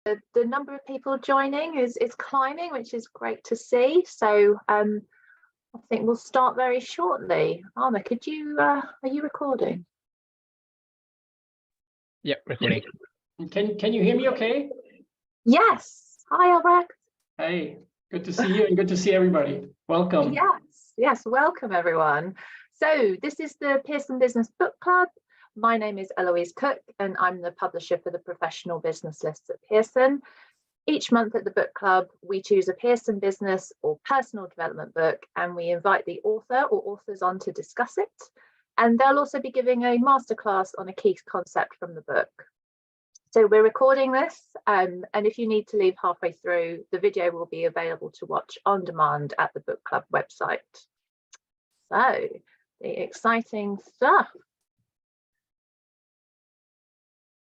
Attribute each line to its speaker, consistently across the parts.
Speaker 1: the number of people joining is climbing, which is great to see. So I think we'll start very shortly. Arne, could you are you recording?
Speaker 2: Yeah, recording.
Speaker 3: Can you hear me okay?
Speaker 1: Yes. Hi, Albrecht.
Speaker 3: Hey, good to see you and good to see everybody. Welcome.
Speaker 1: Yes, welcome everyone. So this is the Pearson Business Book Club. My name is Eloise Cook and I'm the publisher for the professional business lists at Pearson. Each month at the book club, we choose a Pearson business or personal development book and we invite the author or authors on to discuss it. And they'll also be giving a masterclass on a key concept from the book. So we're recording this, and if you need to leave halfway through, the video will be available to watch on demand at the book club website. So the exciting stuff.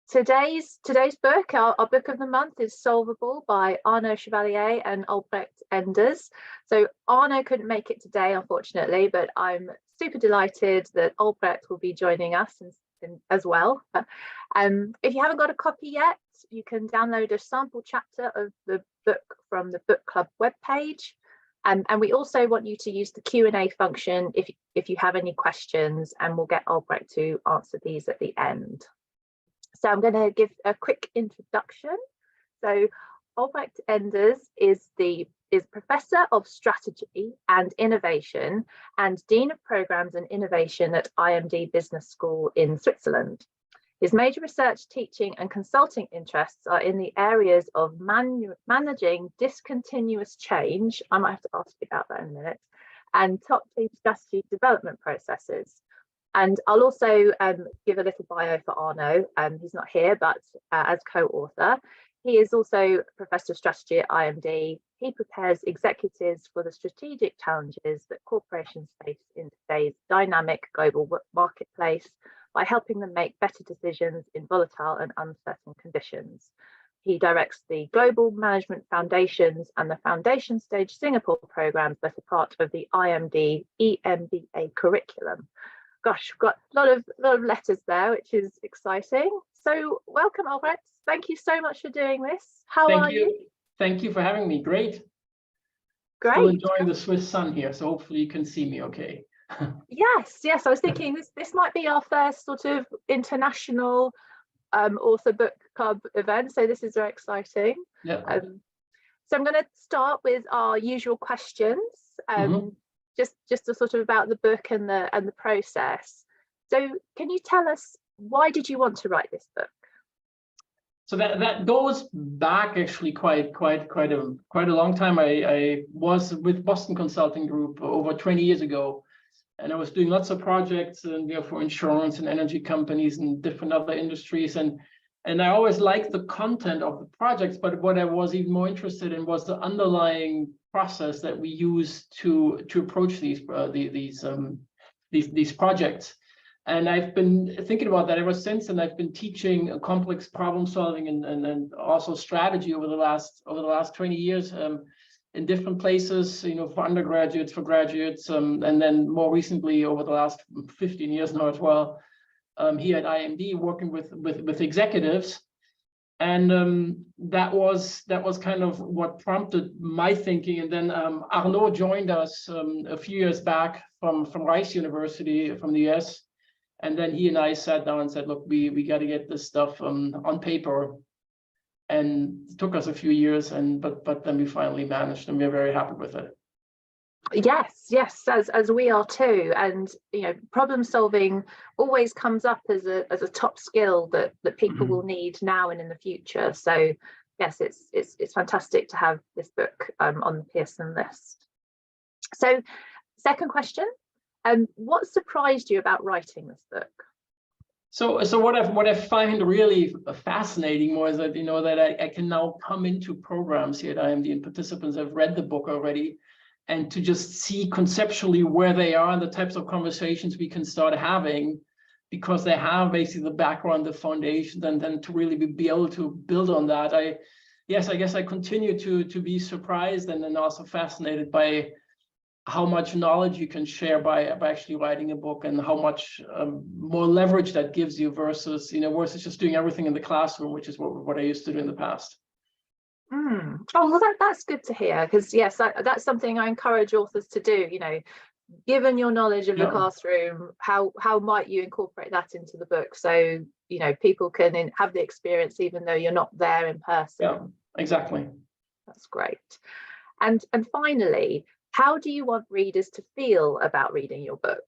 Speaker 1: Today's book, our book of the month, is Solvable by Arnaud Chevalier and Albrecht Enders. So Arnaud couldn't make it today, unfortunately, but I'm super delighted that Albrecht will be joining us as well. If you haven't got a copy yet, you can download a sample chapter of the book from the book club webpage. And we also want you to use the Q&A function if you have any questions, and we'll get Albrecht to answer these at the end. So I'm going to give a quick introduction. So Albrecht Enders is Professor of Strategy and Innovation and Dean of Programs and Innovation at IMD Business School in Switzerland. His major research, teaching and consulting interests are in the areas of managing discontinuous change, I might have to ask you about that in a minute, and top team strategy development processes. And I'll also give a little bio for Arnaud. He's not here, but as co-author. He is also Professor of Strategy at IMD. He prepares executives for the strategic challenges that corporations face in today's dynamic global marketplace by helping them make better decisions in volatile and uncertain conditions. He directs the Global Management Foundations and the Foundation Stage Singapore programs that are part of the IMD EMBA curriculum. Gosh, we've got a lot of letters there, which is exciting. So welcome, Albrecht. Thank you so much for doing this. How are you?
Speaker 3: Thank you for having me. Great. Still enjoying the Swiss sun here, so hopefully you can see me okay.
Speaker 1: Yes. I was thinking this might be our first sort of international author book club event, so this is very exciting.
Speaker 3: Yeah.
Speaker 1: So I'm going to start with our usual questions. Just to sort of about the book and the process. So can you tell us, why did you want to write this book?
Speaker 3: So that goes back actually quite a long time. I was with Boston Consulting Group over 20 years ago, and I was doing lots of projects and for insurance and energy companies and different other industries, and I always liked the content of the projects, but what I was even more interested in was the underlying process that we use to approach these projects. And I've been thinking about that ever since, and I've been teaching complex problem solving and also strategy over the last 20 years in different places, for undergraduates, for graduates, and then more recently over the last 15 years now as well, here at IMD, working with executives. And that was kind of what prompted my thinking. And then Arnaud joined us a few years back from Rice University from the US. And then he and I sat down and said, look, we got to get this stuff on paper. And it took us a few years, but then we finally managed, and we're very happy with it.
Speaker 1: Yes, as we are too. And problem solving always comes up as a top skill that people will need now and in the future. So yes, it's fantastic to have this book on the Pearson list. So second question, what surprised you about writing this book?
Speaker 3: So what I find really fascinating more is that that I can now come into programs here at IMD, and participants have read the book already, and to just see conceptually where they are and the types of conversations we can start having, because they have basically the background, the foundation, and then to really be able to build on that. I guess I continue to be surprised and then also fascinated by how much knowledge you can share by actually writing a book, and how much more leverage that gives you versus just doing everything in the classroom, which is what I used to do in the past.
Speaker 1: Oh, well, that's good to hear, because yes, that's something I encourage authors to do. You know, given your knowledge of the
Speaker 3: Yeah,
Speaker 1: classroom, how might you incorporate that into the book, so you know people can have the experience even though you're not there in
Speaker 3: yeah,
Speaker 1: person.
Speaker 3: exactly.
Speaker 1: That's great. And finally, how do you want readers to feel about reading your book?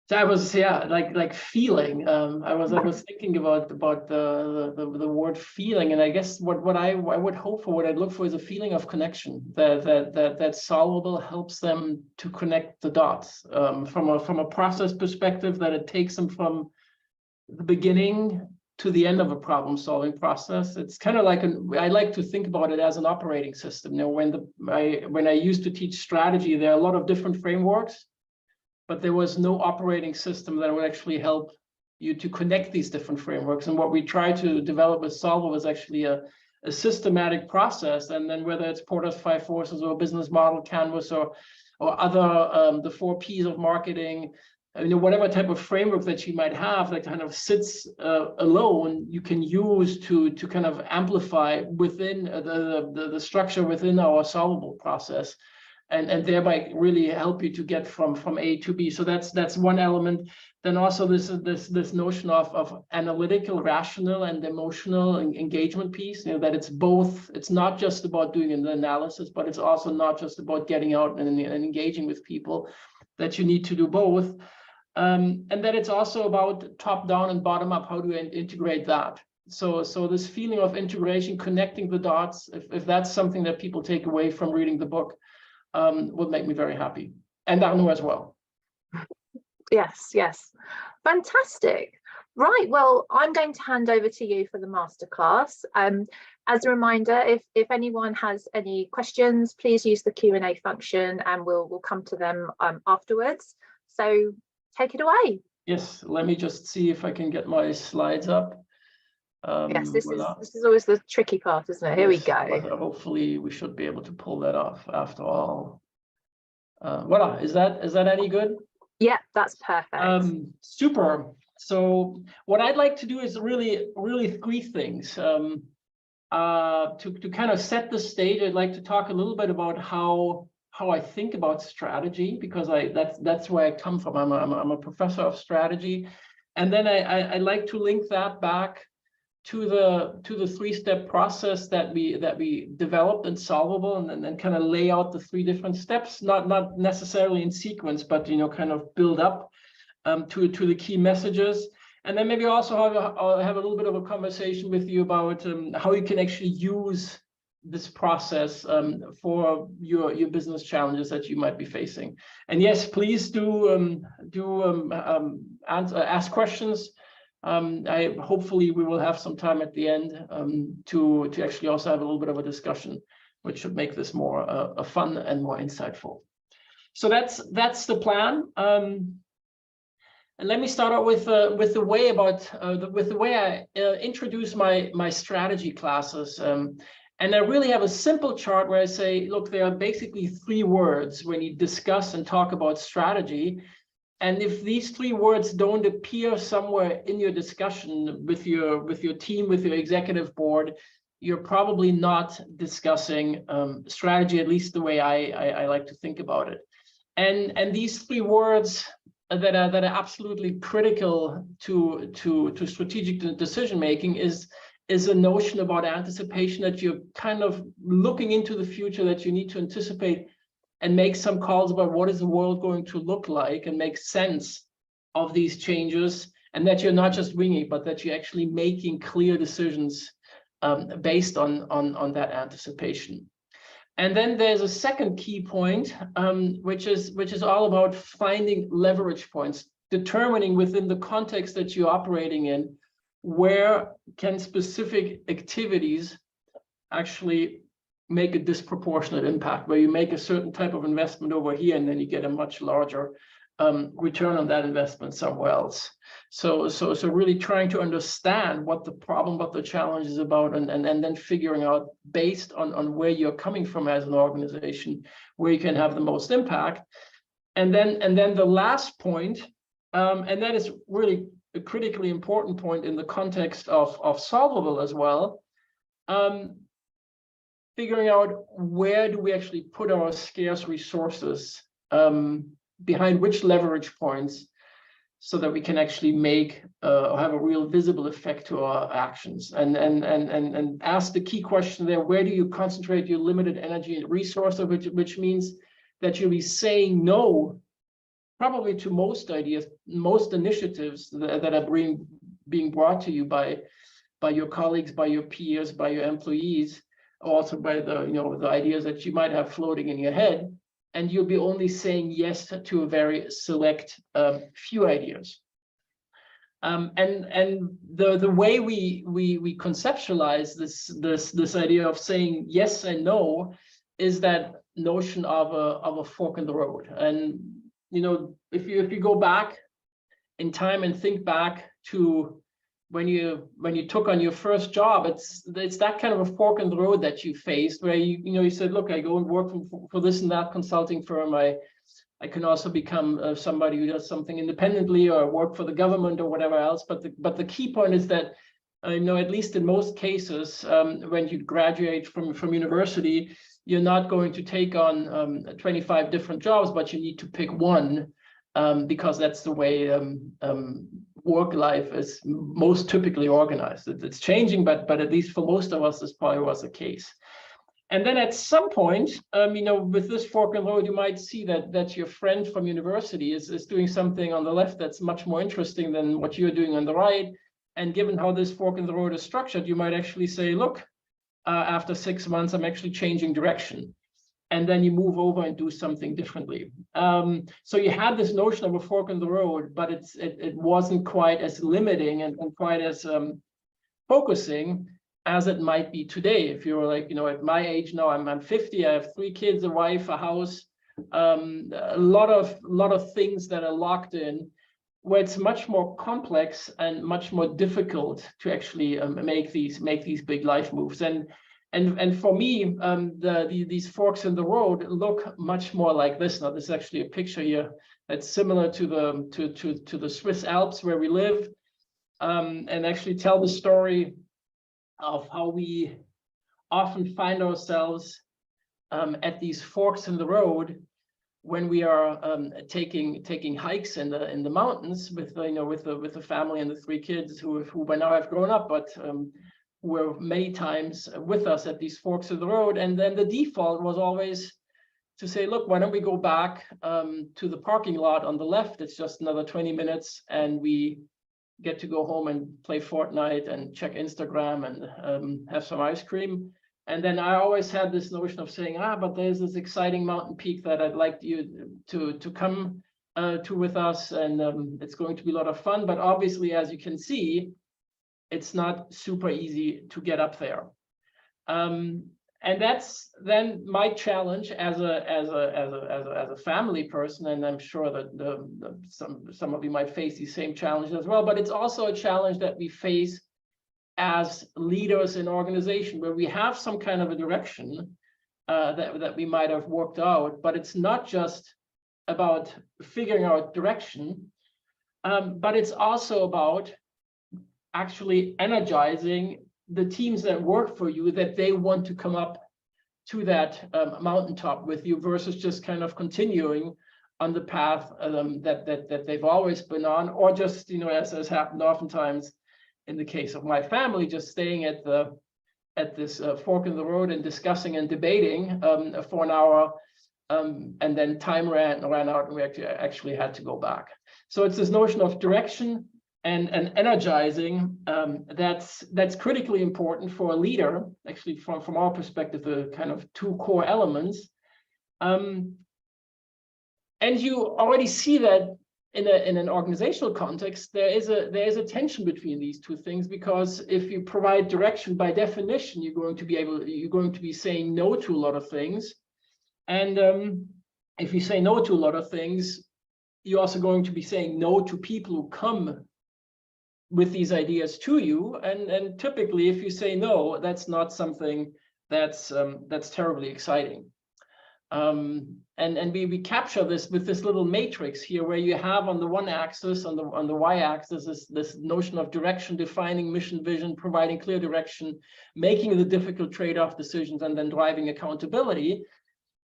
Speaker 3: So I was, yeah, like feeling. I was thinking about the word feeling, and I guess what I would hope for, what I'd look for, is a feeling of connection. That Solvable helps them to connect the dots, from a process perspective, that it takes them from the beginning to the end of a problem solving process. It's kind of like I like to think about it as an operating system. You know, when I used to teach strategy, there are a lot of different frameworks, but there was no operating system that would actually help you to connect these different frameworks. And what we try to develop with Solvable is actually a systematic process. And then whether it's Porter's 5 Forces or business model canvas, or other the 4 Ps of marketing, you know, whatever type of framework that you might have that kind of sits alone, you can use to kind of amplify within the structure within our Solvable process. And thereby really help you to get from A to B. So that's one element. Then also this notion of analytical, rational, and emotional engagement piece. You know, that it's both. It's not just about doing an analysis, but it's also not just about getting out and engaging with people. That you need to do both, and that it's also about top down and bottom up. How do you integrate that? So this feeling of integration, connecting the dots. If that's something that people take away from reading the book, would make me very happy, and Arno as well.
Speaker 1: Yes, fantastic. Right, well, I'm going to hand over to you for the masterclass. As a reminder, if anyone has any questions, please use the Q&A function, and we'll come to them afterwards. So take it away.
Speaker 3: Yes, let me just see if I can get my slides up.
Speaker 1: Yes, this is always the tricky part, isn't it? Here we go.
Speaker 3: Hopefully we should be able to pull that off after all. Voila, is that any good?
Speaker 1: Yeah, that's perfect.
Speaker 3: Super. So what I'd like to do is really 3 things. To kind of set the stage, I'd like to talk a little bit about how I think about strategy, because that's where I come from. I'm a professor of strategy, and then I like to link that back to the 3-step process that we developed in Solvable, and then kind of lay out the 3 different steps, not necessarily in sequence, but you know, kind of build up to the key messages. And then maybe also have a little bit of a conversation with you about how you can actually use this process for your business challenges that you might be facing. And yes, please do ask questions. Hopefully we will have some time at the end to actually also have a little bit of a discussion, which should make this more fun and more insightful. So that's the plan. And let me start out with the way I introduce my strategy classes. And I really have a simple chart where I say, look, there are basically 3 words when you discuss and talk about strategy. And if these 3 words don't appear somewhere in your discussion with your team, with your executive board, you're probably not discussing strategy, at least the way I like to think about it. And these 3 words that are absolutely critical to strategic decision making is a notion about anticipation, that you're kind of looking into the future, that you need to anticipate and make some calls about what is the world going to look like, and make sense of these changes, and that you're not just winging, but that you're actually making clear decisions based on that anticipation. And then there's a second key point, which is all about finding leverage points, determining within the context that you're operating in, where can specific activities actually make a disproportionate impact, where you make a certain type of investment over here, and then you get a much larger return on that investment somewhere else. So really trying to understand what the problem, what the challenge is about, and then figuring out, based on where you're coming from as an organization, where you can have the most impact. And then the last point, and that is really a critically important point in the context of Solvable as well, figuring out where do we actually put our scarce resources, behind which leverage points, so that we can actually make or have a real visible effect to our actions, and ask the key question there: where do you concentrate your limited energy and resource, which means that you'll be saying no probably to most ideas, most initiatives that are being brought to you by your colleagues, by your peers, by your employees, also by the ideas that you might have floating in your head. And you'll be only saying yes to a very select few ideas. And the way we conceptualize this idea of saying yes and no is that notion of a fork in the road. And if you go back in time and think back to when you took on your first job, it's that kind of a fork in the road that you faced, where you said, look, I go and work for this and that consulting firm. I can also become somebody who does something independently, or work for the government or whatever else. But the key point is that at least in most cases, when you graduate from university, you're not going to take on 25 different jobs, but you need to pick one, because that's the way work life is most typically organized. It's changing, but at least for most of us, this probably was the case. And then at some point, with this fork in the road, you might see that your friend from university is doing something on the left that's much more interesting than what you're doing on the right. And given how this fork in the road is structured, you might actually say, look, after 6 months, I'm actually changing direction. And then you move over and do something differently. So you had this notion of a fork in the road, but it wasn't quite as limiting and quite as focusing as it might be today. If you're like, at my age now, I'm 50, I have 3 kids, a wife, a house, a lot of things that are locked in, where it's much more complex and much more difficult to actually make these big life moves. And for me, these forks in the road look much more like this. Now, this is actually a picture here that's similar to the Swiss Alps where we live, and actually tell the story of how we often find ourselves at these forks in the road when we are taking hikes in the mountains with the family and the 3 kids who by now have grown up, but were many times with us at these forks of the road. And then the default was always to say, look, why don't we go back to the parking lot on the left? It's just another 20 minutes and we get to go home and play Fortnite and check Instagram and have some ice cream. And then I always had this notion of saying, but there's this exciting mountain peak that I'd like you to come to with us. And it's going to be a lot of fun. But obviously, as you can see, it's not super easy to get up there. And that's then my challenge as a family person, and I'm sure that some of you might face these same challenges as well. But it's also a challenge that we face as leaders in organization, where we have some kind of a direction that we might have worked out, but it's not just about figuring out direction, but it's also about actually energizing the teams that work for you, that they want to come up to that mountaintop with you, versus just kind of continuing on the path that they've always been on, or just, as has happened oftentimes in the case of my family, just staying at this fork in the road and discussing and debating for an hour, and then time ran out and we actually had to go back. So it's this notion of direction and energizing that's critically important for a leader. Actually, from our perspective, the kind of 2 core elements. And you already see that in an organizational context, there is a tension between these 2 things, because if you provide direction, by definition, you're going to be saying no to a lot of things. And if you say no to a lot of things, you're also going to be saying no to people who come with these ideas to you. And typically, if you say no, that's not something that's terribly exciting. And we capture this with this little matrix here, where you have on the one axis, on the y-axis, this notion of direction, defining mission, vision, providing clear direction, making the difficult trade-off decisions, and then driving accountability.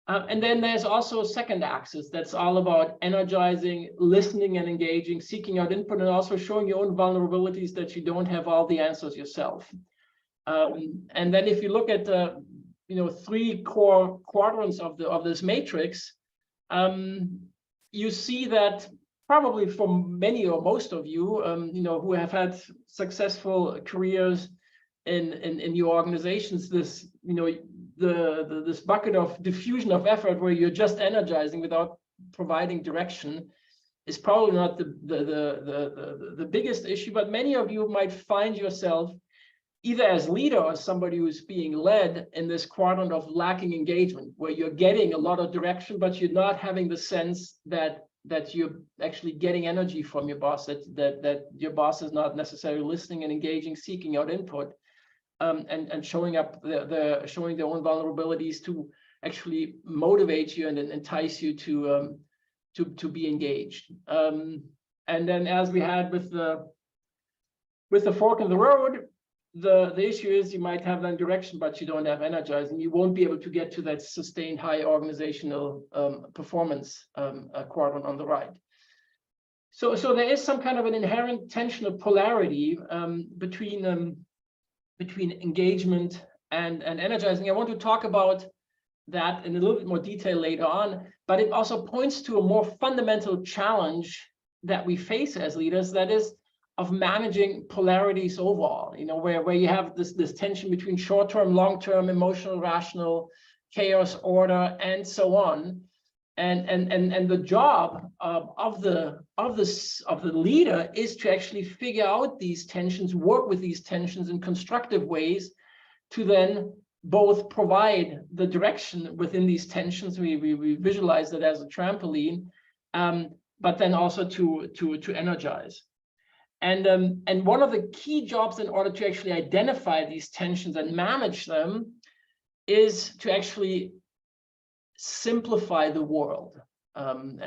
Speaker 3: And then there's also a second axis that's all about energizing, listening and engaging, seeking out input, and also showing your own vulnerabilities, that you don't have all the answers yourself. And then if you look at three core quadrants of this matrix, you see that probably for many or most of you, who have had successful careers in your organizations, this this bucket of diffusion of effort, where you're just energizing without providing direction, is probably not the biggest issue. But many of you might find yourself either as leader or somebody who's being led in this quadrant of lacking engagement, where you're getting a lot of direction, but you're not having the sense that you're actually getting energy from your boss, that your boss is not necessarily listening and engaging, seeking out input, and showing up showing their own vulnerabilities to actually motivate you and entice you to be engaged. And then, as we had with the fork in the road, the issue is you might have that direction, but you don't have energize, and you won't be able to get to that sustained high organizational performance quadrant on the right. So there is some kind of an inherent tension of polarity between engagement and energizing. I want to talk about that in a little bit more detail later on, but it also points to a more fundamental challenge that we face as leaders, that is of managing polarities overall, where you have this tension between short-term, long-term, emotional, rational, chaos, order, and so on. And the job of the leader is to actually figure out these tensions, work with these tensions in constructive ways, to then both provide the direction within these tensions. We visualize it as a trampoline, but then also to energize. And one of the key jobs in order to actually identify these tensions and manage them is to actually simplify the world. And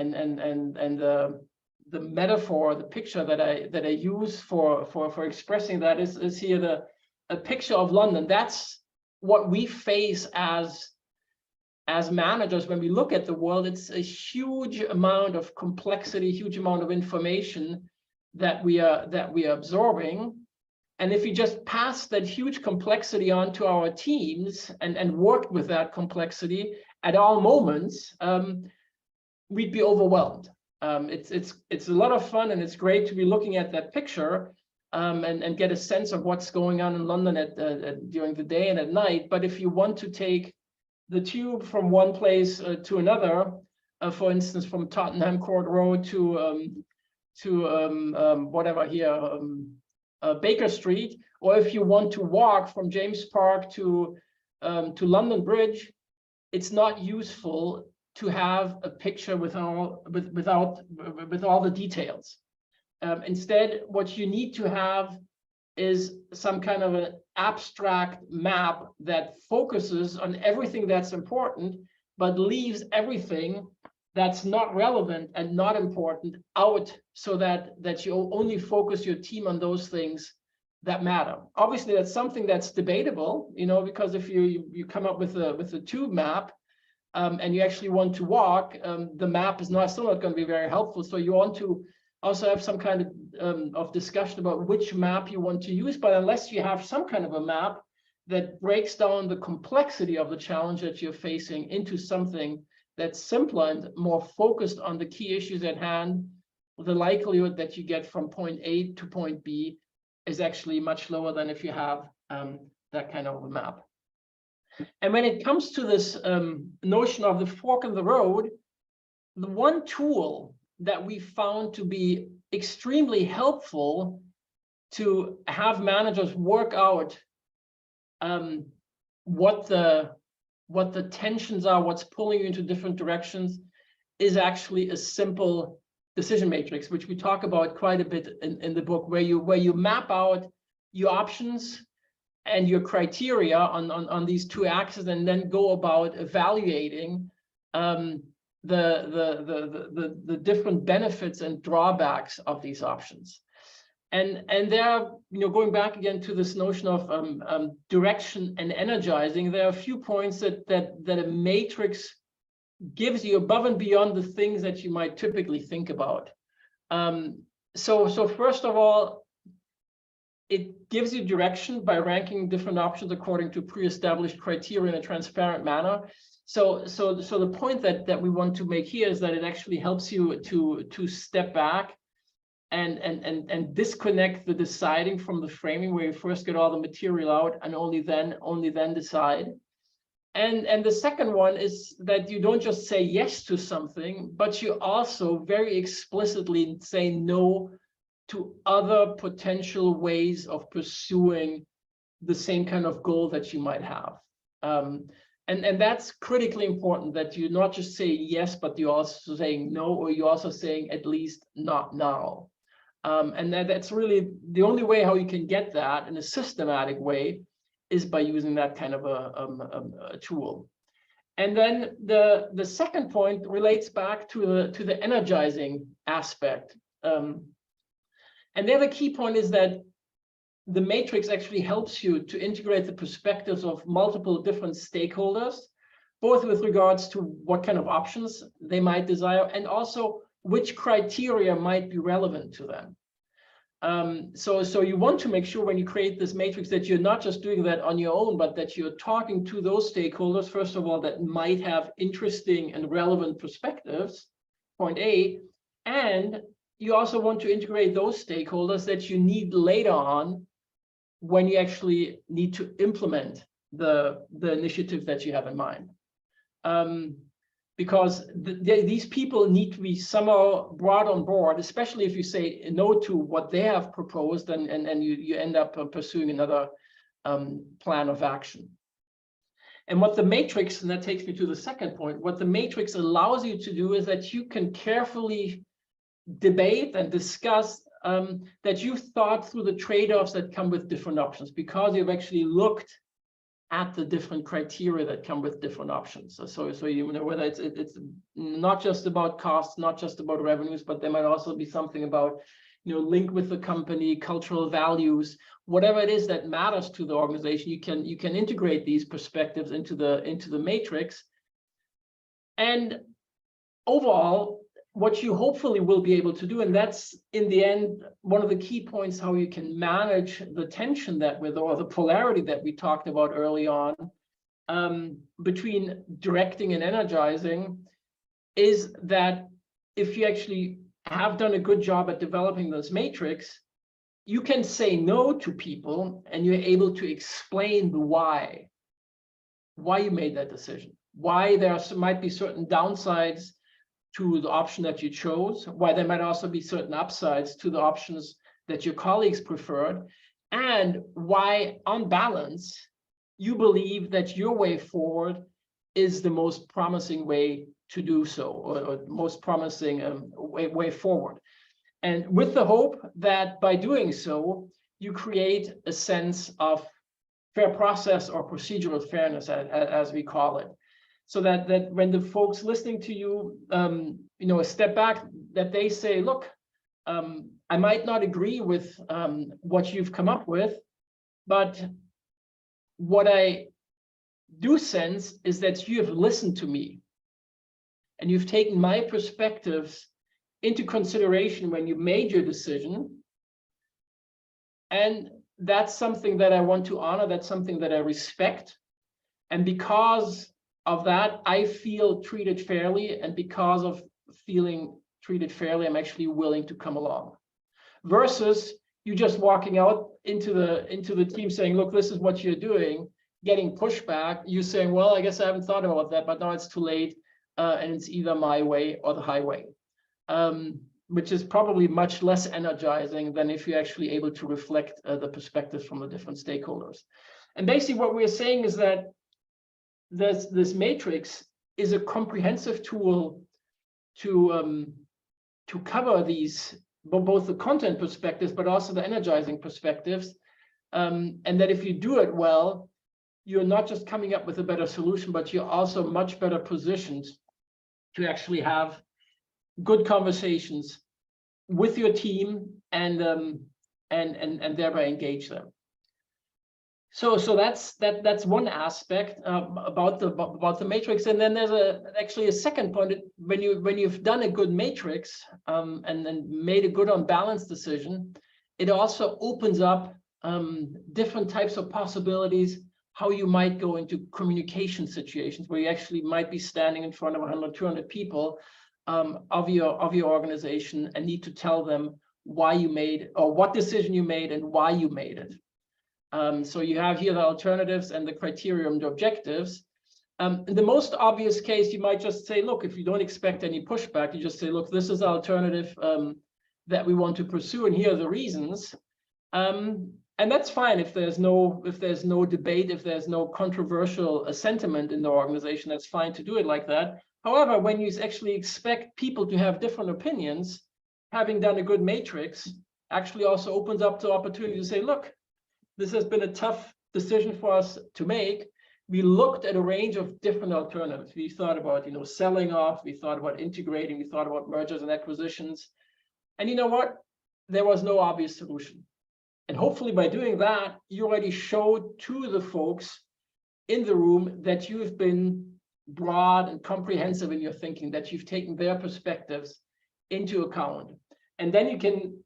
Speaker 3: the metaphor, the picture that I use for expressing that is here a picture of London. That's what we face as managers when we look at the world. It's a huge amount of complexity, huge amount of information that we are absorbing. And if we just pass that huge complexity on to our teams and work with that complexity at all moments, we'd be overwhelmed. It's a lot of fun, and it's great to be looking at that picture and get a sense of what's going on in London during the day and at night. But if you want to take the tube from one place to another, for instance, from Tottenham Court Road to whatever here, Baker Street, or if you want to walk from James Park to London Bridge, it's not useful to have a picture with all the details. Instead, what you need to have is some kind of an abstract map that focuses on everything that's important, but leaves everything that's not relevant and not important out, so that you only focus your team on those things that matter. Obviously, that's something that's debatable, because if you come up with a tube map and you actually want to walk, the map is still not going to be very helpful. So you want to also have some kind of discussion about which map you want to use. But unless you have some kind of a map that breaks down the complexity of the challenge that you're facing into something that's simpler and more focused on the key issues at hand, the likelihood that you get from point A to point B is actually much lower than if you have that kind of a map. And when it comes to this notion of the fork in the road, the one tool that we found to be extremely helpful to have managers work out what the tensions are, what's pulling you into different directions, is actually a simple decision matrix, which we talk about quite a bit in the book, where you map out your options and your criteria on these two axes, and then go about evaluating the different benefits and drawbacks of these options. And there are, going back again to this notion of direction and energizing, there are a few points that a matrix gives you above and beyond the things that you might typically think about. So first of all, it gives you direction by ranking different options according to pre-established criteria in a transparent manner. So the point that we want to make here is that it actually helps you to step back and disconnect the deciding from the framing, where you first get all the material out and only then decide. And the second one is that you don't just say yes to something, but you also very explicitly say no to other potential ways of pursuing the same kind of goal that you might have. And that's critically important, that you not just say yes, but you're also saying no, or you're also saying at least not now. And that's really the only way how you can get that in a systematic way is by using that kind of a tool. And then the second point relates back to the energizing aspect. And there the key point is that the matrix actually helps you to integrate the perspectives of multiple different stakeholders, both with regards to what kind of options they might desire and also which criteria might be relevant to them. So you want to make sure when you create this matrix that you're not just doing that on your own, but that you're talking to those stakeholders, first of all, that might have interesting and relevant perspectives, point A, and you also want to integrate those stakeholders that you need later on when you actually need to implement the initiative that you have in mind. Because these people need to be somehow brought on board, especially if you say no to what they have proposed and you end up pursuing another plan of action. And what the matrix, and that takes me to the second point, what the matrix allows you to do is that you can carefully debate and discuss that you've thought through the trade-offs that come with different options, because you've actually looked at the different criteria that come with different options. So whether it's not just about costs, not just about revenues, but there might also be something about link with the company, cultural values, whatever it is that matters to the organization. You can integrate these perspectives into the matrix, and overall, what you hopefully will be able to do, and that's in the end one of the key points how you can manage the tension or the polarity that we talked about early on between directing and energizing, is that if you actually have done a good job at developing this matrix, you can say no to people and you're able to explain the why you made that decision, why there might be certain downsides to the option that you chose, why there might also be certain upsides to the options that your colleagues preferred, and why, on balance, you believe that your way forward is the most promising way to do so, or most promising way forward. And with the hope that by doing so, you create a sense of fair process or procedural fairness, as we call it. So that when the folks listening to you, step back, that they say, look, I might not agree with what you've come up with, but what I do sense is that you have listened to me and you've taken my perspectives into consideration when you made your decision. And that's something that I want to honor. That's something that I respect. And because of that, I feel treated fairly, and because of feeling treated fairly, I'm actually willing to come along. Versus you just walking out into the team saying, look, this is what you're doing, getting pushback, you saying, well, I guess I haven't thought about that, but now it's too late, and it's either my way or the highway, which is probably much less energizing than if you're actually able to reflect the perspectives from the different stakeholders. And basically what we're saying is that this matrix is a comprehensive tool to cover these, both the content perspectives, but also the energizing perspectives. And that if you do it well, you're not just coming up with a better solution, but you're also much better positioned to actually have good conversations with your team and thereby engage them. So that's one aspect about the matrix, and then there's actually a second point. When you've done a good matrix and then made a good unbalanced decision, it also opens up different types of possibilities, how you might go into communication situations where you actually might be standing in front of 100, 200 people of your organization and need to tell them why you made, or what decision you made and why you made it. So you have here the alternatives and the criteria and the objectives. In the most obvious case, you might just say, look, if you don't expect any pushback, you just say, look, this is the alternative that we want to pursue, and here are the reasons. And that's fine if there's no debate, if there's no controversial sentiment in the organization, that's fine to do it like that. However, when you actually expect people to have different opinions, having done a good matrix actually also opens up the opportunity to say, look, this has been a tough decision for us to make. We looked at a range of different alternatives. We thought about, selling off. We thought about integrating. We thought about mergers and acquisitions. And you know what? There was no obvious solution. And hopefully by doing that, you already showed to the folks in the room that you've been broad and comprehensive in your thinking, that you've taken their perspectives into account. And then you can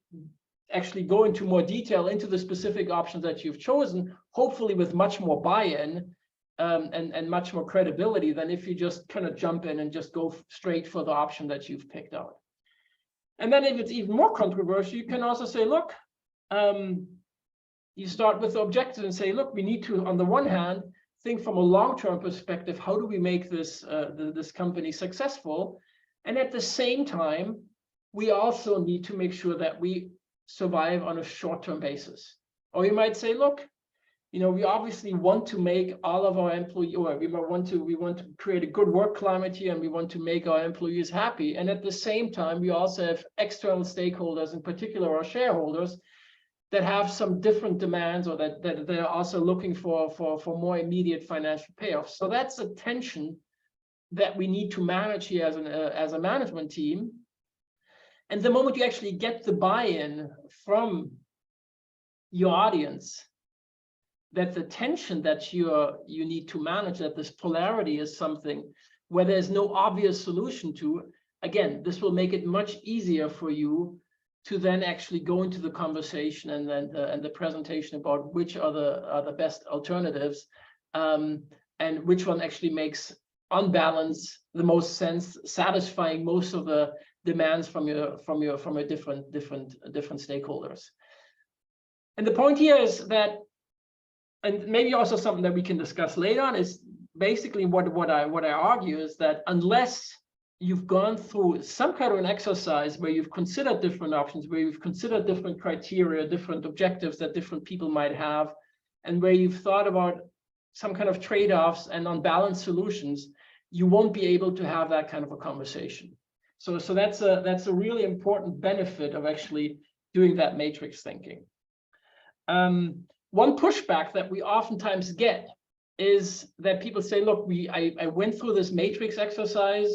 Speaker 3: actually go into more detail into the specific options that you've chosen, hopefully with much more buy-in and much more credibility than if you just kind of jump in and just go straight for the option that you've picked out. And then if it's even more controversial, you can also say, look, you start with the objectives and say, look, we need to, on the one hand, think from a long-term perspective, how do we make this this company successful? And at the same time, we also need to make sure that we survive on a short-term basis. Or you might say, look, we obviously want to make all of our employees, or we want to create a good work climate here, and we want to make our employees happy. And at the same time, we also have external stakeholders, in particular our shareholders, that have some different demands, or that they're also looking for more immediate financial payoffs. So that's a tension that we need to manage here as a management team. And the moment you actually get the buy-in from your audience, that the tension that you need to manage, that this polarity is something where there's no obvious solution to, again, this will make it much easier for you to then actually go into the conversation and the presentation about which are the best alternatives, and which one actually makes, on balance, the most sense, satisfying most of the demands from your different stakeholders. And the point here is that, and maybe also something that we can discuss later on, is basically what I argue is that unless you've gone through some kind of an exercise where you've considered different options, where you've considered different criteria, different objectives that different people might have, and where you've thought about some kind of trade-offs and unbalanced solutions, you won't be able to have that kind of a conversation. So that's a really important benefit of actually doing that matrix thinking. One pushback that we oftentimes get is that people say, look, I went through this matrix exercise,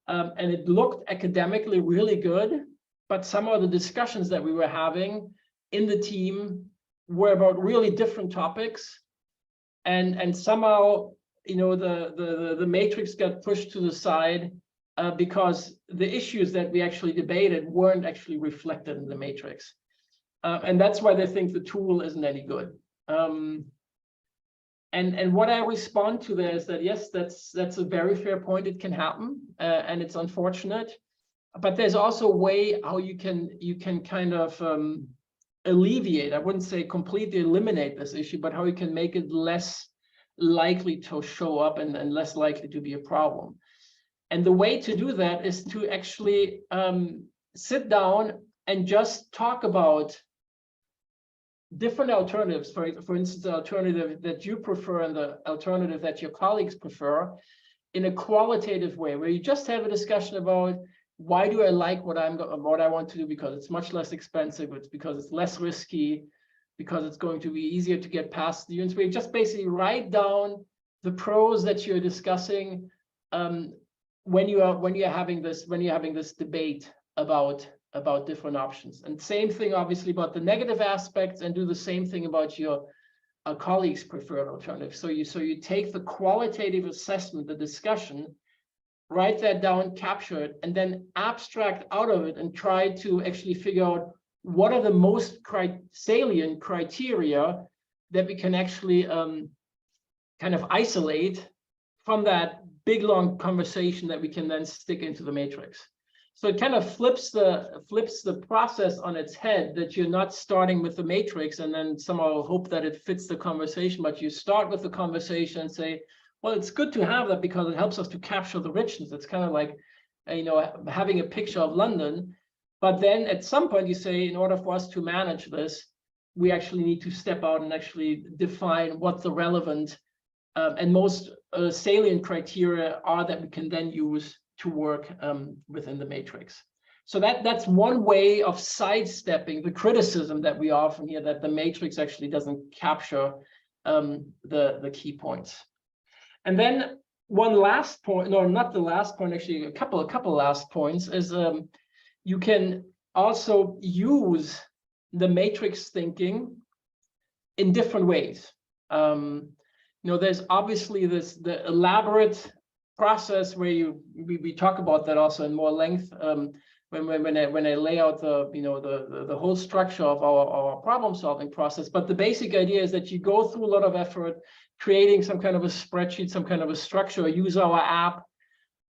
Speaker 3: and it looked academically really good, but some of the discussions that we were having in the team were about really different topics, and somehow the matrix got pushed to the side because the issues that we actually debated weren't actually reflected in the matrix, and that's why they think the tool isn't any good. And what I respond to there is that, yes, that's a very fair point. It can happen, and it's unfortunate. But there's also a way how you can kind of alleviate, I wouldn't say completely eliminate this issue, but how you can make it less likely to show up and less likely to be a problem. And the way to do that is to actually sit down and just talk about different alternatives, for instance, the alternative that you prefer and the alternative that your colleagues prefer, in a qualitative way, where you just have a discussion about, why do I like what I want to do? Because it's much less expensive, it's because it's less risky, because it's going to be easier to get past the units, where you just basically write down the pros that you're discussing, when you're having this debate about different options. And same thing obviously about the negative aspects, and do the same thing about your colleagues' preferred alternative. So you take the qualitative assessment, the discussion, write that down, capture it, and then abstract out of it and try to actually figure out what are the most salient criteria that we can actually kind of isolate from that big long conversation that we can then stick into the matrix. So it kind of flips the process on its head, that you're not starting with the matrix and then somehow hope that it fits the conversation, but you start with the conversation and say, well, it's good to have that because it helps us to capture the richness. It's kind of like, having a picture of London. But then at some point you say, in order for us to manage this, we actually need to step out and actually define what the relevant and most salient criteria are that we can then use to work within the matrix. So that's one way of sidestepping the criticism that we often hear, that the matrix actually doesn't capture the key points. And then one last point, no, not the last point, actually a couple last points, is you can also use the matrix thinking in different ways. There's obviously the elaborate process where we talk about that also in more length when I lay out the whole structure of our problem solving process. But the basic idea is that you go through a lot of effort creating some kind of a spreadsheet, some kind of a structure, or use our app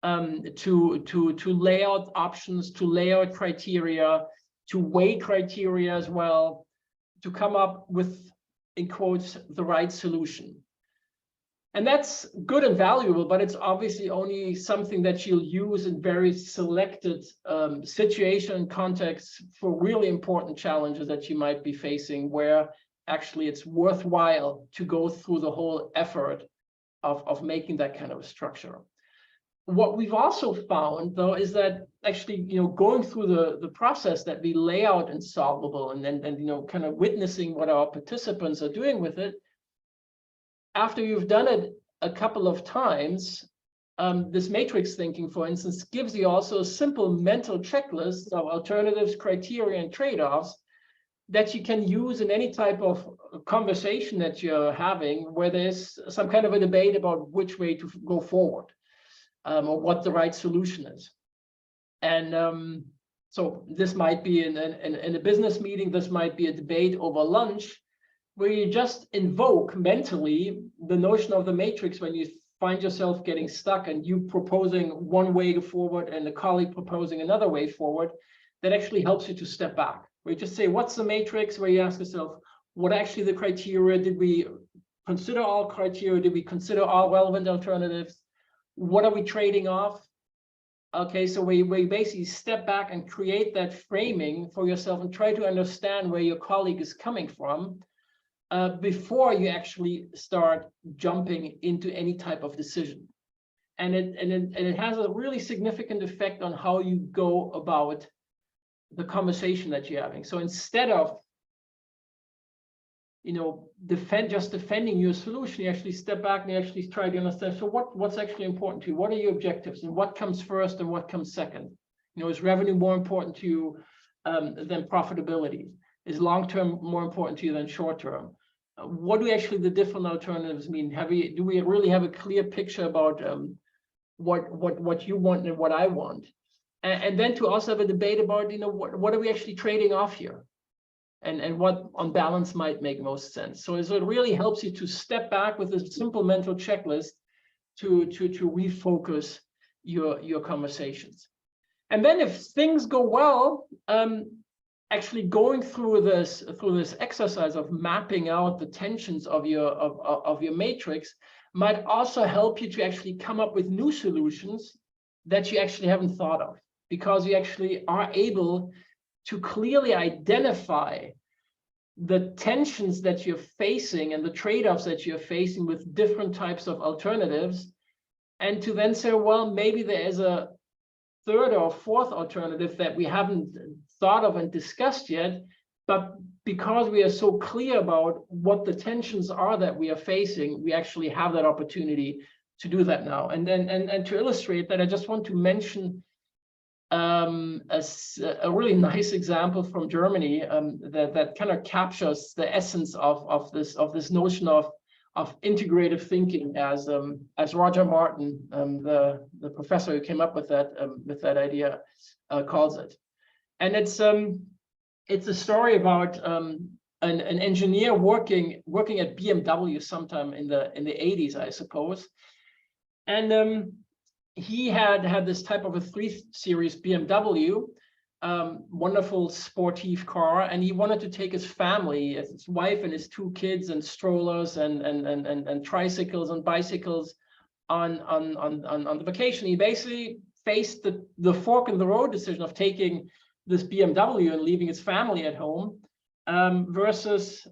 Speaker 3: to lay out options, to lay out criteria, to weigh criteria as well, to come up with, in quotes, the right solution. And that's good and valuable, but it's obviously only something that you'll use in very selected situation and contexts for really important challenges that you might be facing, where actually it's worthwhile to go through the whole effort of making that kind of a structure. What we've also found, though, is that actually, going through the process that we lay out in Solvable, and then kind of witnessing what our participants are doing with it, after you've done it a couple of times, this matrix thinking, for instance, gives you also a simple mental checklist of alternatives, criteria, and trade-offs that you can use in any type of conversation that you're having, where there's some kind of a debate about which way to go forward, or what the right solution is. And so this might be in a business meeting, this might be a debate over lunch, where you just invoke mentally the notion of the matrix when you find yourself getting stuck and you proposing one way forward and a colleague proposing another way forward. That actually helps you to step back, where you just say, what's the matrix? Where you ask yourself, what actually the criteria? Did we consider all criteria? Did we consider all relevant alternatives? What are we trading off? Okay, so we basically step back and create that framing for yourself and try to understand where your colleague is coming from before you actually start jumping into any type of decision. And it has a really significant effect on how you go about the conversation that you're having. So instead of defending your solution, you actually step back and you actually try to understand, so what's actually important to you? What are your objectives, and what comes first and what comes second? Is revenue more important to you than profitability? Is long-term more important to you than short-term? What do actually the different alternatives mean? Do we really have a clear picture about what you want and what I want? And then to also have a debate about, what are we actually trading off here? And what on balance might make most sense. So it really helps you to step back with a simple mental checklist to refocus your conversations. And then if things go well, actually going through this exercise of mapping out the tensions of your matrix might also help you to actually come up with new solutions that you actually haven't thought of, because you actually are able to clearly identify the tensions that you're facing and the trade-offs that you're facing with different types of alternatives, and to then say, well, maybe there is a third or fourth alternative that we haven't thought of and discussed yet, but because we are so clear about what the tensions are that we are facing, we actually have that opportunity do that now. And then and to illustrate that, I just want to mention a really nice example from Germany that kind of captures the essence of this notion of integrative thinking, as Roger Martin, the professor who came up with that idea, calls it. And it's a story about an engineer working at BMW sometime in the 80s, I suppose. And he had this type of a 3 Series BMW, wonderful sportive car, and he wanted to take his family, his wife and his 2 kids, and strollers and tricycles and bicycles on the vacation. He basically faced the fork in the road decision of taking this BMW and leaving his family at home, versus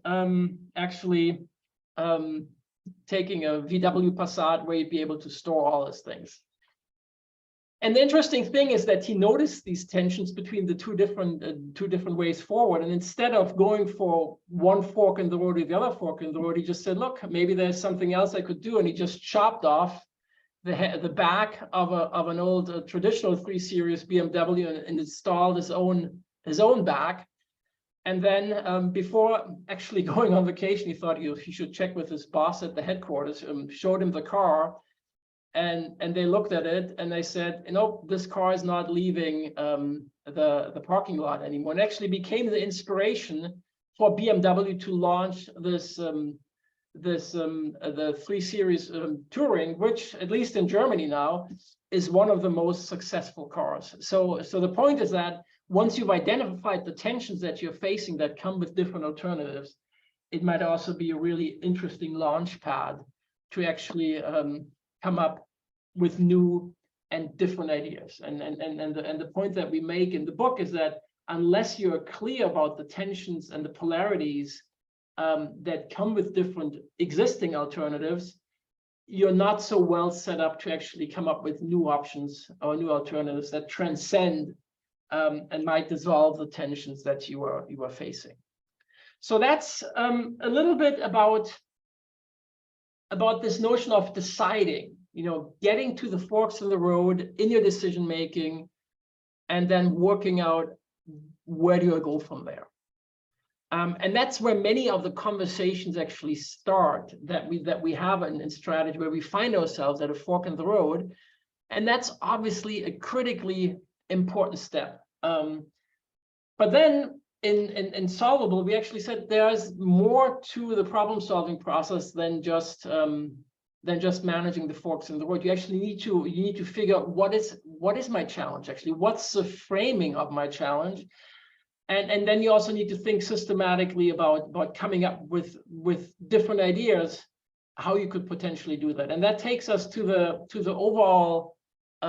Speaker 3: actually taking a VW Passat where he'd be able to store all his things. And the interesting thing is that he noticed these tensions between the two different ways forward. And instead of going for one fork in the road or the other fork in the road, he just said, look, maybe there's something else I could do. And he just chopped off the back of an old traditional 3 Series BMW and installed his own back. And then before actually going on vacation, he thought he should check with his boss at the headquarters, showed him the car. And they looked at it and they said, this car is not leaving the parking lot anymore. And actually became the inspiration for BMW to launch the 3 Series Touring, which, at least in Germany now, is one of the most successful cars. So the point is that once you've identified the tensions that you're facing that come with different alternatives, it might also be a really interesting launch pad to actually come up with new and different ideas. And the point that we make in the book is that unless you're clear about the tensions and the polarities that come with different existing alternatives, you're not so well set up to actually come up with new options or new alternatives that transcend and might dissolve the tensions that you are facing. So that's a little bit about this notion of deciding, getting to the forks in the road in your decision making, and then working out where do I go from there. And that's where many of the conversations actually start that we have in strategy, where we find ourselves at a fork in the road. And that's obviously a critically important step. But then in Solvable, we actually said there's more to the problem solving process than just managing the forks in the road. You actually need to figure out what is my challenge actually, what's the framing of my challenge. And then you also need to think systematically about coming up with different ideas, how you could potentially do that. And that takes us to the overall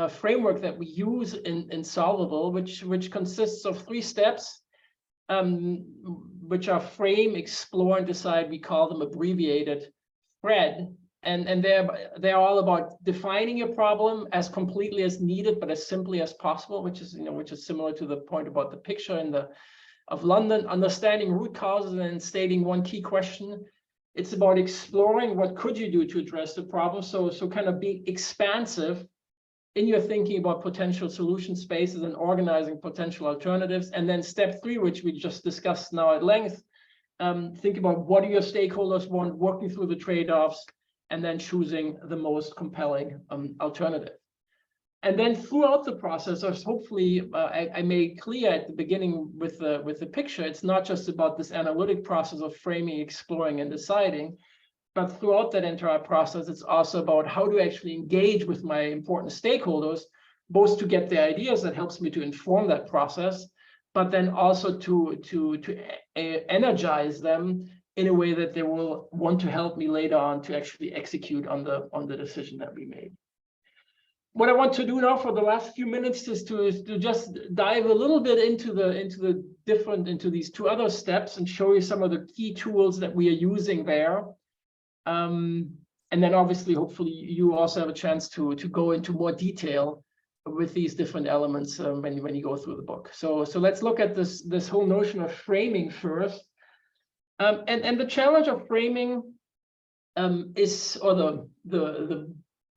Speaker 3: framework that we use in Solvable, which consists of 3 steps, which are frame, explore, and decide. We call them abbreviated FRED. And they're all about defining your problem as completely as needed, but as simply as possible, which is similar to the point about the picture of London, understanding root causes and stating one key question. It's about exploring what could you do to address the problem. So kind of being expansive in your thinking about potential solution spaces and organizing potential alternatives. And then step 3, which we just discussed now at length, think about what do your stakeholders want, working through the trade-offs, and then choosing the most compelling alternative. And then throughout the process, as hopefully I made clear at the beginning with the picture, it's not just about this analytic process of framing, exploring, and deciding, but throughout that entire process, it's also about how to actually engage with my important stakeholders, both to get their ideas, that helps me to inform that process, but then also to energize them in a way that they will want to help me later on to actually execute on the decision that we made. What I want to do now for the last few minutes is to just dive a little bit into these 2 other steps and show you some of the key tools that we are using there. And then obviously, hopefully, you also have a chance to go into more detail with these different elements when you go through the book. So let's look at this whole notion of framing first. And the challenge of framing is, or the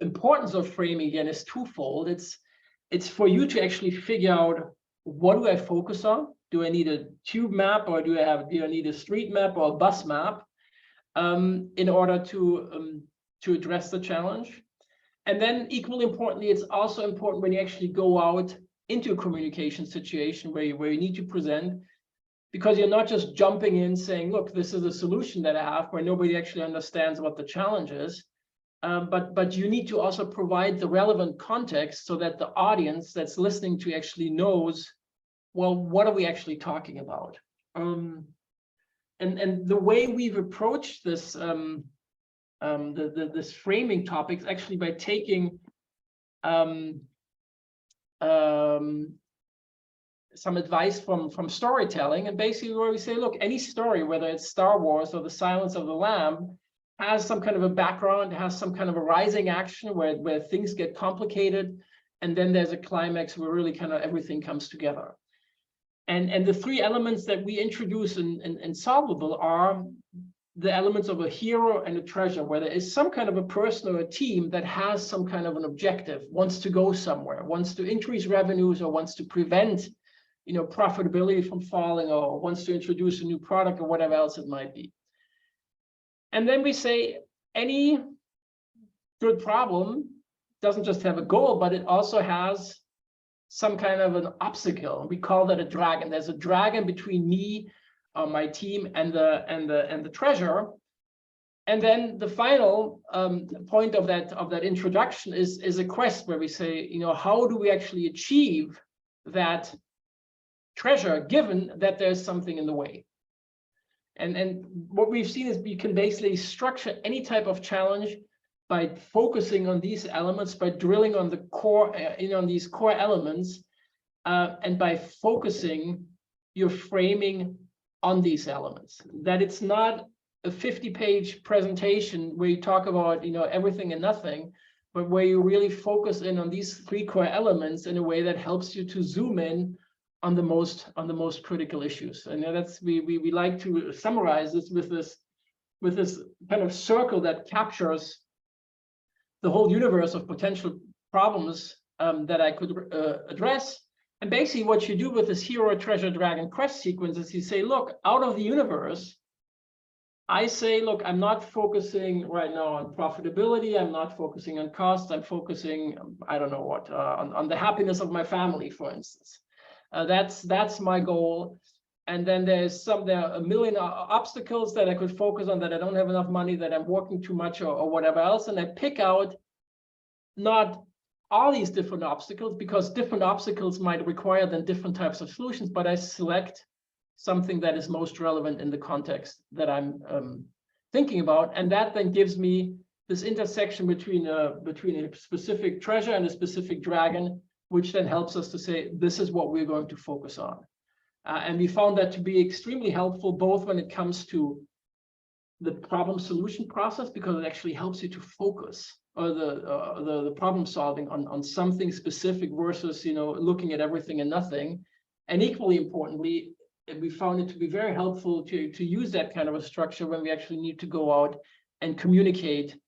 Speaker 3: importance of framing again is twofold. It's for you to actually figure out, what do I focus on? Do I need a tube map, or do I need a street map or a bus map in order to address the challenge? And then equally importantly, it's also important when you actually go out into a communication situation where you need to present, because you're not just jumping in saying, look, this is a solution that I have, where nobody actually understands what the challenge is. But you need to also provide the relevant context so that the audience that's listening to actually knows, well, what are we actually talking about? And the way we've approached this this framing topics actually by taking some advice from storytelling, and basically where we say, look, any story, whether it's Star Wars or The Silence of the Lamb, has some kind of a background, has some kind of a rising action where things get complicated, and then there's a climax where really kind of everything comes together. And the three elements that we introduce in Solvable are the elements of a hero and a treasure, where there is some kind of a person or a team that has some kind of an objective, wants to go somewhere, wants to increase revenues, or wants to prevent, profitability from falling, or wants to introduce a new product, or whatever else it might be. And then we say any good problem doesn't just have a goal, but it also has some kind of an obstacle. We call that a dragon. There's a dragon between me, my team, and the treasure. And then the final point of that introduction is a quest, where we say, how do we actually achieve that treasure, given that there's something in the way? And what we've seen is we can basically structure any type of challenge by focusing on these elements, by drilling on the core, on these core elements, and by focusing your framing on these elements. That it's not a 50-page presentation where you talk about, everything and nothing, but where you really focus in on these three core elements in a way that helps you to zoom in on the most critical issues. And that's we like to summarize this with this kind of circle that captures the whole universe of potential problems that I could address. And basically what you do with this hero, treasure, dragon, quest sequence is you say, look, out of the universe, I say, look, I'm not focusing right now on profitability. I'm not focusing on cost. I'm focusing, I don't know what, on the happiness of my family, for instance. That's my goal. And then there are a million obstacles that I could focus on, that I don't have enough money, that I'm working too much, or whatever else. And I pick out not all these different obstacles, because different obstacles might require then different types of solutions, but I select something that is most relevant in the context that I'm thinking about. And that then gives me this intersection between a specific treasure and a specific dragon, which then helps us to say, this is what we're going to focus on. And we found that to be extremely helpful, both when it comes to the problem solution process, because it actually helps you to focus the problem solving on something specific versus looking at everything and nothing. And equally importantly, we found it to be very helpful to use that kind of a structure when we actually need to go out and communicate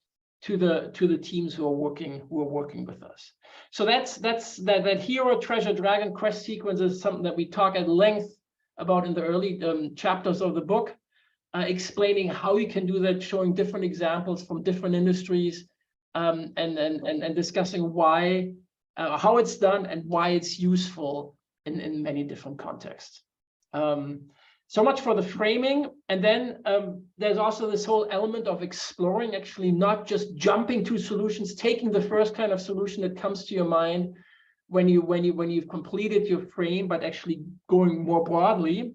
Speaker 3: to the teams who are working with us. So that hero, treasure, dragon, quest sequence is something that we talk at length about in the early chapters of the book, explaining how you can do that, showing different examples from different industries, and discussing why, how it's done and why it's useful in many different contexts. So much for the framing. And then there's also this whole element of exploring, actually not just jumping to solutions, taking the first kind of solution that comes to your mind when you've completed your frame, but actually going more broadly.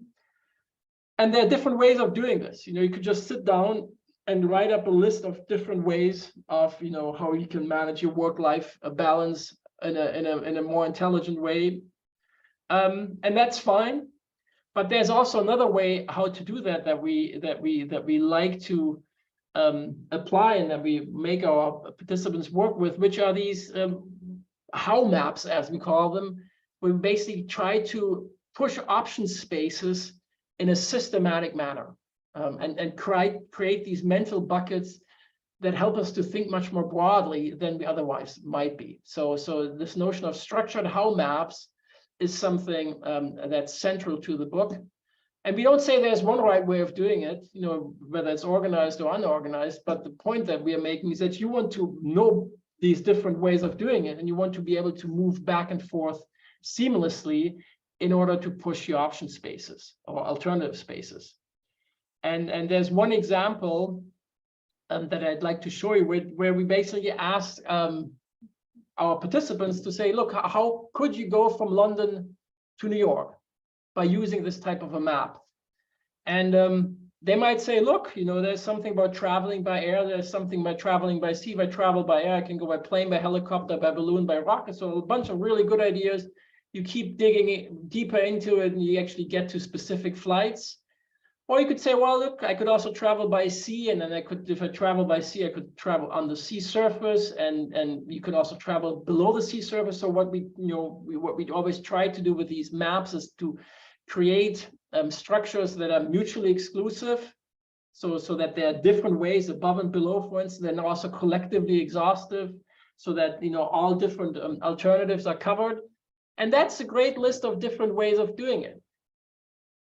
Speaker 3: And there are different ways of doing this. You could just sit down and write up a list of different ways of how you can manage your work-life balance in a more intelligent way, and that's fine. But there's also another way how to do that we like to apply, and that we make our participants work with, which are these how maps, as we call them. We basically try to push option spaces in a systematic manner, and create these mental buckets that help us to think much more broadly than we otherwise might be. So this notion of structured how maps is something that's central to the book. And we don't say there's one right way of doing it, you know, whether it's organized or unorganized, but the point that we are making is that you want to know these different ways of doing it, and you want to be able to move back and forth seamlessly in order to push your option spaces or alternative spaces. And there's one example that I'd like to show you where we basically asked our participants to say, look, how could you go from London to New York by using this type of a map? And they might say, look, you know, there's something about traveling by air, there's something by traveling by sea. If I travel by air, I can go by plane, by helicopter, by balloon, by rocket. So a bunch of really good ideas. You keep digging deeper into it and you actually get to specific flights. Or you could say, well, look, I could also travel by sea, and then I could, if I travel by sea, I could travel on the sea surface, and you could also travel below the sea surface. So what we always try to do with these maps is to create structures that are mutually exclusive, so that there are different ways above and below, for instance, and also collectively exhaustive, so that, you know, all different alternatives are covered. And that's a great list of different ways of doing it.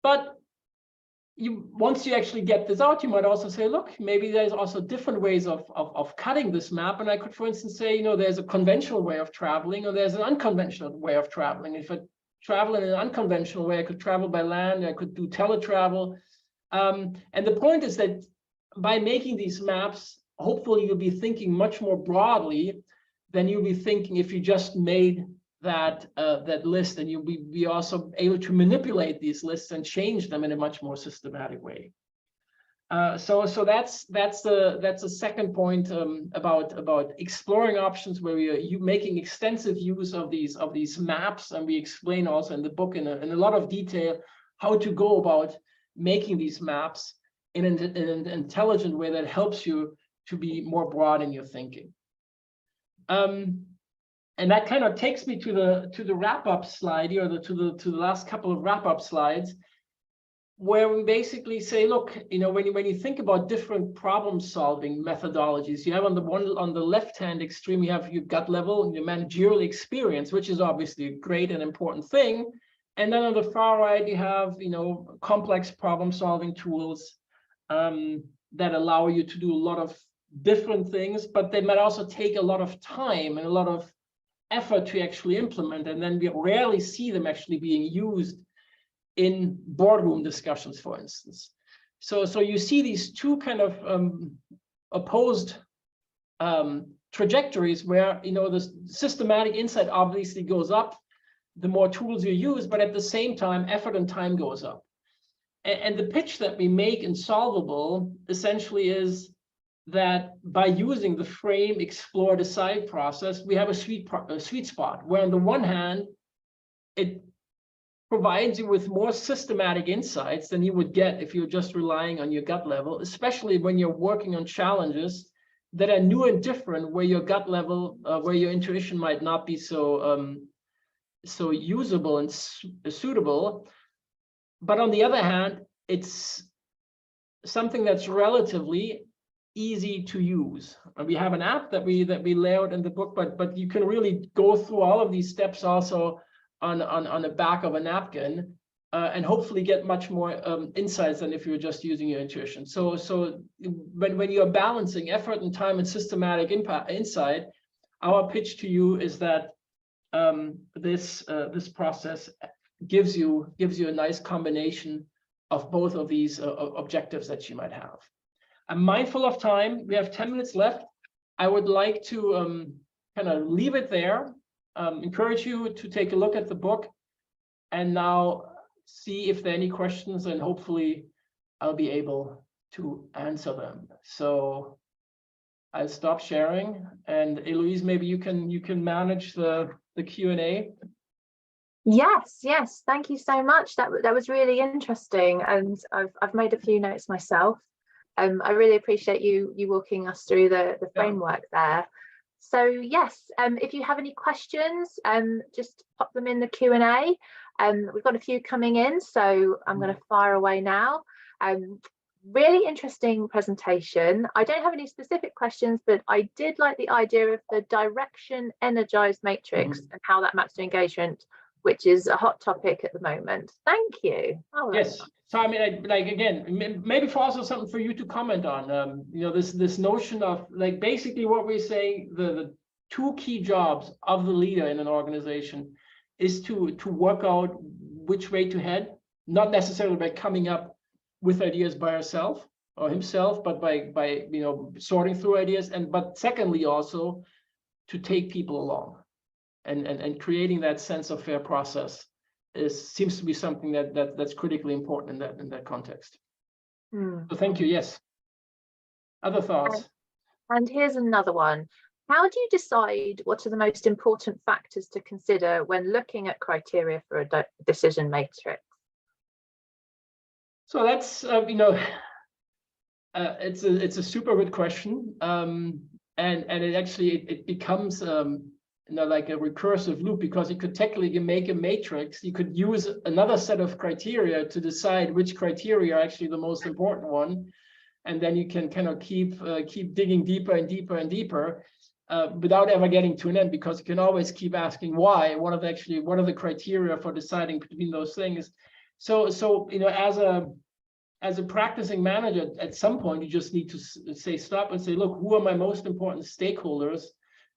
Speaker 3: But once you actually get this out, you might also say, look, maybe there's also different ways of cutting this map. And I could, for instance, say, you know, there's a conventional way of traveling, or there's an unconventional way of traveling. If I travel in an unconventional way, I could travel by land, I could do teletravel. And the point is that by making these maps, hopefully you'll be thinking much more broadly than you'll be thinking if you just made that list, and you'll be also able to manipulate these lists and change them in a much more systematic way. So that's the second point about exploring options, where we are making extensive use of these maps, and we explain also in the book in a lot of detail how to go about making these maps in an intelligent way that helps you to be more broad in your thinking. And that kind of takes me to the wrap-up slide here, or to the last couple of wrap-up slides, where we basically say, look, you know, when you think about different problem-solving methodologies, you have on the left-hand extreme, you have your gut level and your managerial experience, which is obviously a great and important thing. And then on the far right, you have, you know, complex problem-solving tools that allow you to do a lot of different things, but they might also take a lot of time and a lot of effort to actually implement, and then we rarely see them actually being used in boardroom discussions, for instance. So you see these two kind of opposed trajectories, where, you know, the systematic insight obviously goes up the more tools you use, but at the same time, effort and time goes up. And the pitch that we make in Solvable essentially is that by using the frame, explore, decide process, we have a sweet spot, where on the one hand, it provides you with more systematic insights than you would get if you're just relying on your gut level, especially when you're working on challenges that are new and different, where your gut level, where your intuition might not be so usable and suitable. But on the other hand, it's something that's relatively easy to use. We have an app that we lay out in the book, but you can really go through all of these steps also on the back of a napkin, and hopefully get much more insights than if you're just using your intuition. So when you're balancing effort and time and systematic insight, our pitch to you is that this process gives you a nice combination of both of these objectives that you might have. I'm mindful of time. We have 10 minutes left. I would like to kind of leave it there, encourage you to take a look at the book, and now see if there are any questions, and hopefully I'll be able to answer them. So I'll stop sharing, and Eloise, maybe you can manage the Q&A.
Speaker 1: Yes, thank you so much. That was really interesting, and I've made a few notes myself. I really appreciate you walking us through the framework there. So yes, if you have any questions, just pop them in the Q&A. We've got a few coming in, so I'm going to fire away now. really interesting presentation. I don't have any specific questions, but I did like the idea of the direction energized matrix and how that maps to engagement, which is a hot topic at the moment. Thank you.
Speaker 3: Yes. So I mean, like again, maybe for also something for you to comment on. This notion of like basically what we're saying, the two key jobs of the leader in an organization is to work out which way to head, not necessarily by coming up with ideas by herself or himself, but by sorting through ideas, but secondly also to take people along and creating that sense of fair process seems to be something that's critically important in that context. So thank you. Yes. Other thoughts?
Speaker 1: And here's another one. How do you decide what are the most important factors to consider when looking at criteria for a decision matrix?
Speaker 3: So that's it's a super good question, and it actually it becomes like a recursive loop, because you could technically make a matrix. You could use another set of criteria to decide which criteria are actually the most important one, and then you can kind of keep digging deeper and deeper and deeper without ever getting to an end, because you can always keep asking why. What are the criteria for deciding between those things? So as a practicing manager, at some point you just need to say stop and say, look, who are my most important stakeholders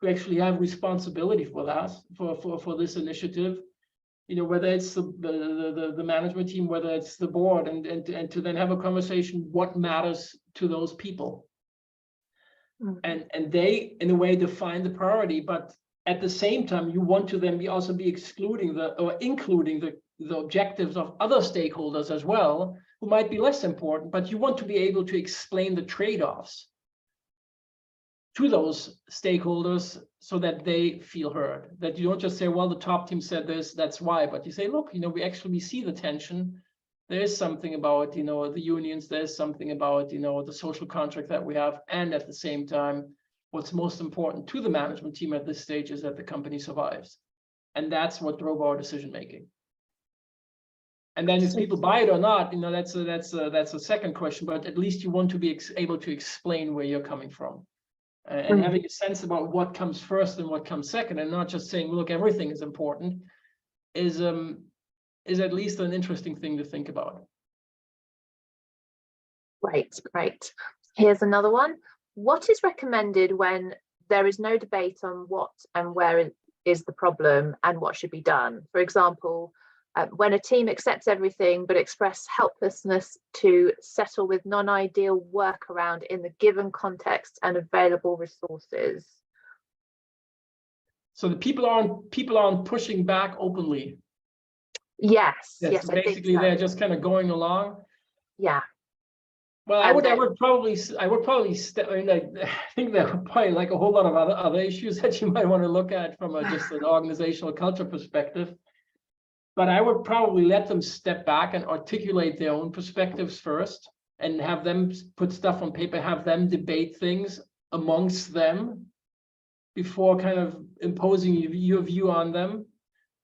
Speaker 3: who actually have responsibility for that, for this initiative? Whether it's the management team, whether it's the board, and to then have a conversation, what matters to those people. And they, in a way, define the priority, but at the same time, you want to then also be including the objectives of other stakeholders as well, who might be less important, but you want to be able to explain the trade-offs to those stakeholders so that they feel heard. That you don't just say, well, the top team said this, that's why, but you say, look, we see the tension. There is something about, the unions, there's something about, the social contract that we have. And at the same time, what's most important to the management team at this stage is that the company survives. And that's what drove our decision-making. And then if people buy it or not, that's a second question, but at least you want to be able to explain where you're coming from. And having a sense about what comes first and what comes second, and not just saying, look, everything is important, is at least an interesting thing to think about.
Speaker 1: Great. Here's another one. What is recommended when there is no debate on what and where is the problem and what should be done? For example, when a team accepts everything but express helplessness to settle with non-ideal workaround in the given context and available resources.
Speaker 3: So the people aren't pushing back openly.
Speaker 1: Yes.
Speaker 3: So basically, they're just kind of going along.
Speaker 1: Yeah.
Speaker 3: Well, I would probably I think there are probably like a whole lot of other issues that you might want to look at from just an organizational culture perspective. But I would probably let them step back and articulate their own perspectives first, and have them put stuff on paper, have them debate things amongst them before kind of imposing your view on them,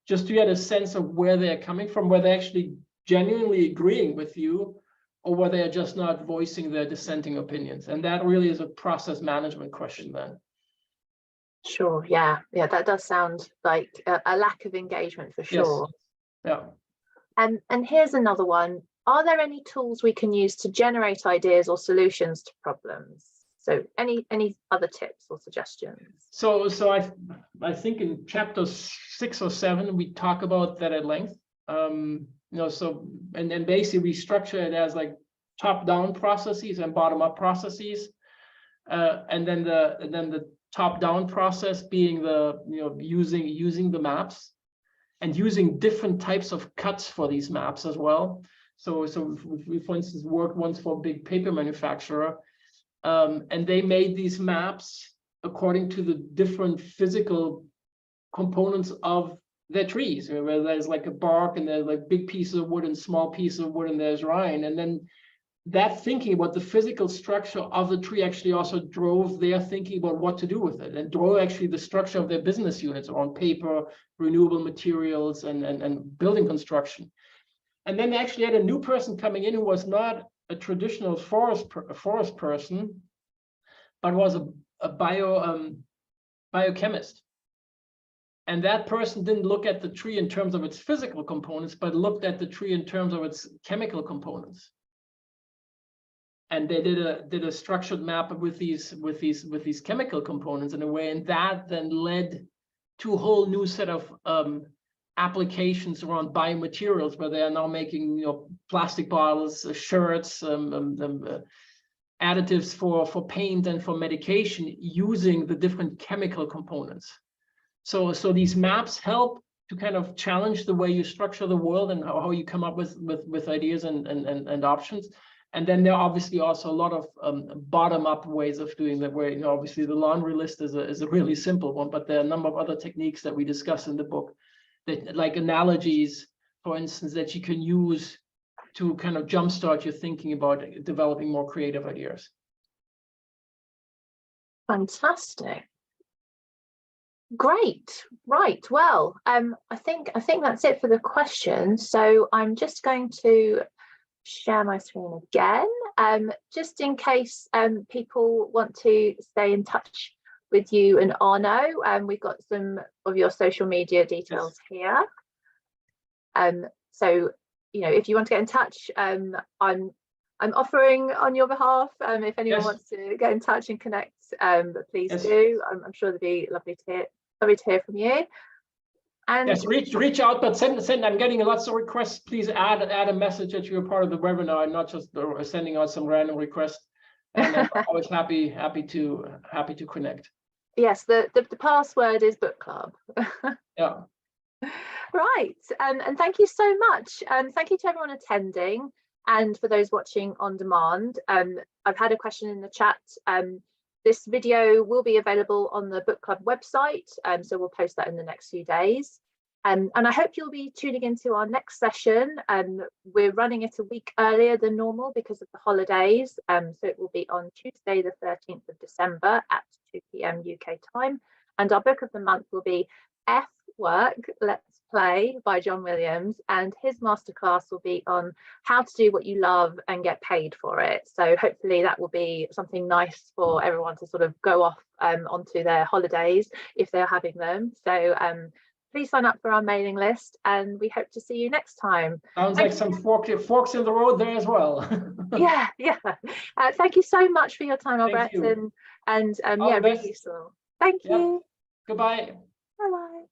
Speaker 3: just to get a sense of where they're coming from, whether they're actually genuinely agreeing with you, or whether they're just not voicing their dissenting opinions. And that really is a process management question then.
Speaker 1: Sure, yeah, that does sound like a lack of engagement for sure.
Speaker 3: Yes. Yeah.
Speaker 1: And here's another one. Are there any tools we can use to generate ideas or solutions to problems? So any other tips or suggestions? So
Speaker 3: I think in chapter 6 or 7 we talk about that at length. So and basically we structure it as like top-down processes and bottom-up processes, and then the top-down process being using the maps and using different types of cuts for these maps as well. So we, for instance, worked once for a big paper manufacturer, and they made these maps according to the different physical components of their trees, where there's like a bark and there's like big pieces of wood and small pieces of wood and there's rind. And then that thinking about the physical structure of the tree actually also drove their thinking about what to do with it, and drove actually the structure of their business units around paper, renewable materials, and building construction. And then they actually had a new person coming in who was not a traditional forest person, but was a biochemist. And that person didn't look at the tree in terms of its physical components, but looked at the tree in terms of its chemical components. And they did a structured map with these chemical components in a way, and that then led to a whole new set of applications around biomaterials, where they are now making plastic bottles, shirts, additives for paint and for medication using the different chemical components. So these maps help to kind of challenge the way you structure the world and how you come up with ideas and options. And then there are obviously also a lot of bottom-up ways of doing that, where obviously the laundry list is a really simple one, but there are a number of other techniques that we discuss in the book, that, like analogies, for instance, that you can use to kind of jumpstart your thinking about developing more creative ideas.
Speaker 1: Fantastic. Great. Right. Well, I think that's it for the questions. So I'm just going to share my screen again, just in case people want to stay in touch with you and Arno. We've got some of your social media details here. So if you want to get in touch, I'm offering on your behalf. If anyone wants to get in touch and connect, please do. I'm sure they'd be lovely to hear from you. And
Speaker 3: yes, reach out, but send. I'm getting lots of requests. Please add a message that you're part of the webinar, and not just sending out some random request. And I'm always happy to connect.
Speaker 1: Yes, the password is book club.
Speaker 3: Yeah.
Speaker 1: Right, and thank you so much, and thank you to everyone attending, and for those watching on demand. I've had a question in the chat. This video will be available on the book club website, so we'll post that in the next few days. And I hope you'll be tuning into our next session. We're running it a week earlier than normal because of the holidays, so it will be on Tuesday the 13th of December at 2 p.m. UK time, and our book of the month will be F Work, Let's Play by John Williams, and his masterclass will be on how to do what you love and get paid for it. So hopefully that will be something nice for everyone to sort of go off onto their holidays if they're having them. So please sign up for our mailing list, and we hope to see you next time.
Speaker 3: Sounds like some forks in the road there as well.
Speaker 1: yeah. Thank you so much for your time, Albrecht, and yeah, really useful. Thank you.
Speaker 3: Goodbye.
Speaker 1: Bye-bye.